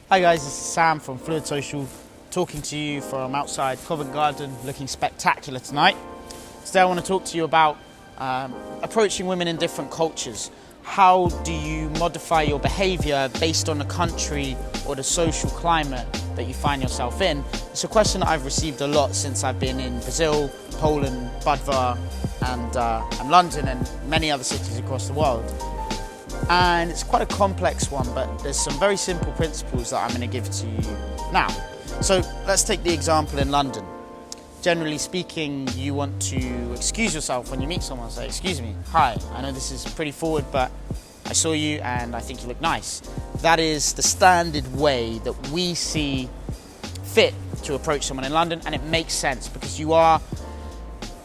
Hi guys, this is Sam from Fluid Social, talking to you from outside Covent Garden, looking spectacular tonight. Today I want to talk to you about approaching women in different cultures. How do you modify your behaviour based on the country or the social climate that you find yourself in? It's a question that I've received a lot since I've been in Brazil, Poland, Budva and London and many other cities across the world. And it's quite a complex one, but there's some very simple principles that I'm going to give to you now. So let's take the example in London. Generally speaking, you want to excuse yourself when you meet someone. Say, excuse me, hi, I know this is pretty forward, but I saw you and I think you look nice. That is the standard way that we see fit to approach someone in London, and it makes sense because you are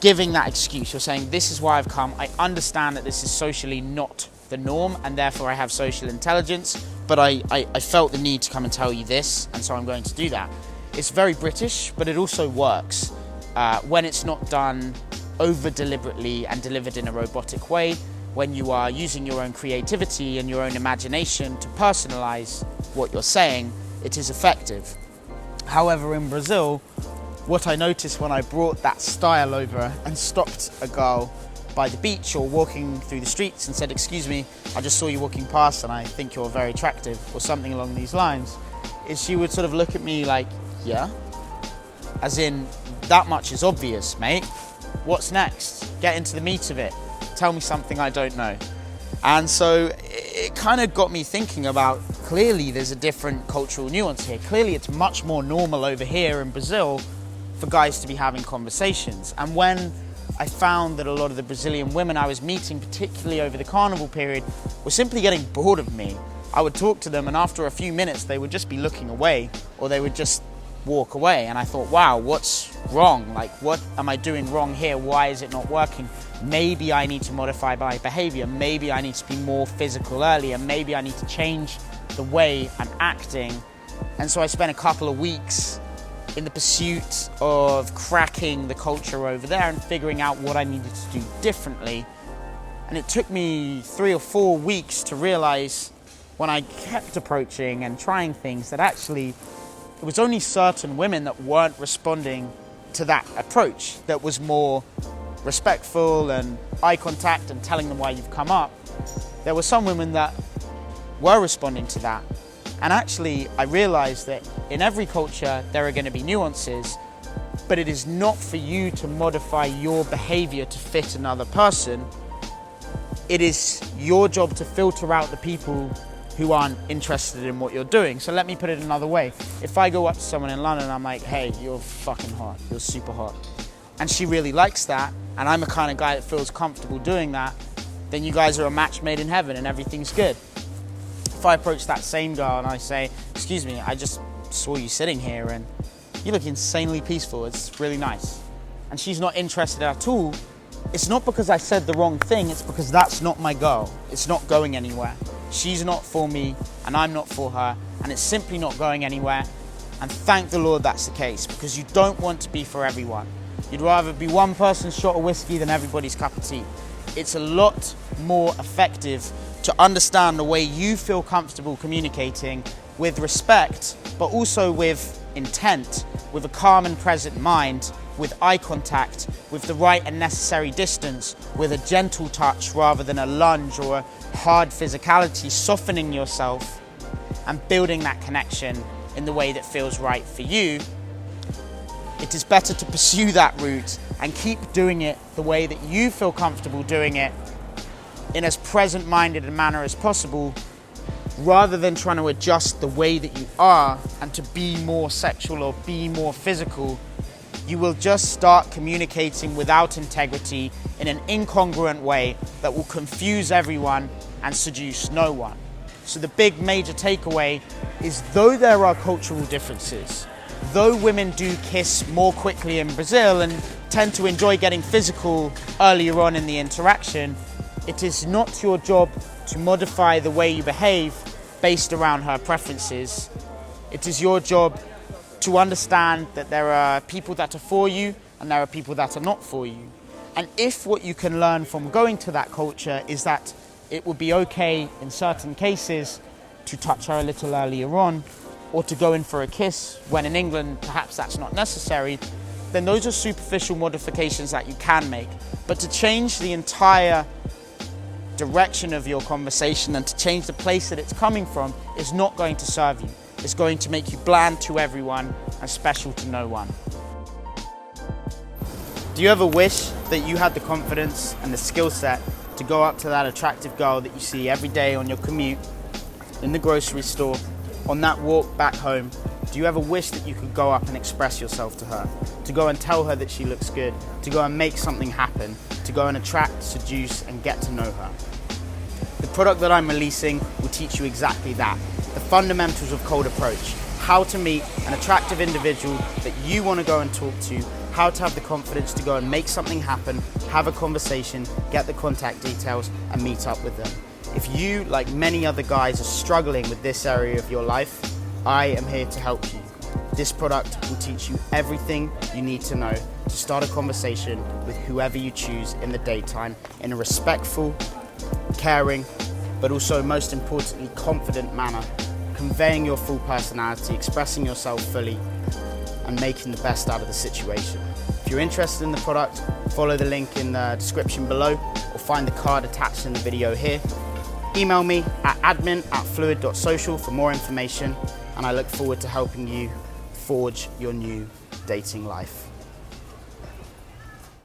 giving that excuse. You're saying, this is why I've come. I understand that this is socially not the norm and therefore I have social intelligence, but I felt the need to come and tell you this, and so I'm going to do that. It's very British, but it also works when it's not done over deliberately and delivered in a robotic way, when you are using your own creativity and your own imagination to personalize what you're saying. It is effective. However, in Brazil, what I noticed when I brought that style over and stopped a girl by the beach or walking through the streets and said, excuse me, I just saw you walking past and I think you're very attractive, or something along these lines, is she would sort of look at me like, yeah? As in, that much is obvious, mate. What's next? Get into the meat of it. Tell me something I don't know. And so it kind of got me thinking about, clearly there's a different cultural nuance here. Clearly it's much more normal over here in Brazil for guys to be having conversations. And when I found that a lot of the Brazilian women I was meeting, particularly over the carnival period, were simply getting bored of me. I would talk to them and after a few minutes they would just be looking away, or they would just walk away. And I thought, wow, what's wrong? Like, what am I doing wrong here? Why is it not working? Maybe I need to modify my behavior. Maybe I need to be more physical earlier. Maybe I need to change the way I'm acting. And so I spent a couple of weeks in the pursuit of cracking the culture over there and figuring out what I needed to do differently. And it took me 3 or 4 weeks to realize, when I kept approaching and trying things, that actually it was only certain women that weren't responding to that approach, that was more respectful and eye contact and telling them why you've come up. There were some women that were responding to that. And actually, I realized that in every culture, there are going to be nuances, but it is not for you to modify your behavior to fit another person. It is your job to filter out the people who aren't interested in what you're doing. So let me put it another way. If I go up to someone in London, I'm like, hey, you're fucking hot, you're super hot, and she really likes that, and I'm the kind of guy that feels comfortable doing that, then you guys are a match made in heaven and everything's good. If I approach that same girl and I say, excuse me, I just saw you sitting here and you look insanely peaceful, it's really nice, and she's not interested at all, it's not because I said the wrong thing, it's because that's not my girl. It's not going anywhere. She's not for me and I'm not for her, and it's simply not going anywhere. And thank the Lord that's the case, because you don't want to be for everyone. You'd rather be one person's shot of whiskey than everybody's cup of tea. It's a lot more effective to understand the way you feel comfortable communicating, with respect, but also with intent, with a calm and present mind, with eye contact, with the right and necessary distance, with a gentle touch rather than a lunge or a hard physicality, softening yourself and building that connection in the way that feels right for you. It is better to pursue that route and keep doing it the way that you feel comfortable doing it, in as present-minded a manner as possible, rather than trying to adjust the way that you are and to be more sexual or be more physical. You will just start communicating without integrity in an incongruent way that will confuse everyone and seduce no one. So the big major takeaway is, though there are cultural differences, though women do kiss more quickly in Brazil and tend to enjoy getting physical earlier on in the interaction, it is not your job to modify the way you behave based around her preferences. It is your job to understand that there are people that are for you and there are people that are not for you. And if what you can learn from going to that culture is that it would be okay in certain cases to touch her a little earlier on, or to go in for a kiss when in England perhaps that's not necessary, then those are superficial modifications that you can make. But to change the entire direction of your conversation and to change the place that it's coming from is not going to serve you. It's going to make you bland to everyone and special to no one. Do you ever wish that you had the confidence and the skill set to go up to that attractive girl that you see every day on your commute, in the grocery store, on that walk back home? Do you ever wish that you could go up and express yourself to her? To go and tell her that she looks good, to go and make something happen, to go and attract, seduce and get to know her? The product that I'm releasing will teach you exactly that. The fundamentals of cold approach. How to meet an attractive individual that you want to go and talk to, how to have the confidence to go and make something happen, have a conversation, get the contact details and meet up with them. If you, like many other guys, are struggling with this area of your life, I am here to help you. This product will teach you everything you need to know to start a conversation with whoever you choose in the daytime in a respectful, caring, but also most importantly confident manner, conveying your full personality, expressing yourself fully and making the best out of the situation. If you're interested in the product, follow the link in the description below or find the card attached in the video here. Email me at admin@fluid.social for more information, and I look forward to helping you forge your new dating life.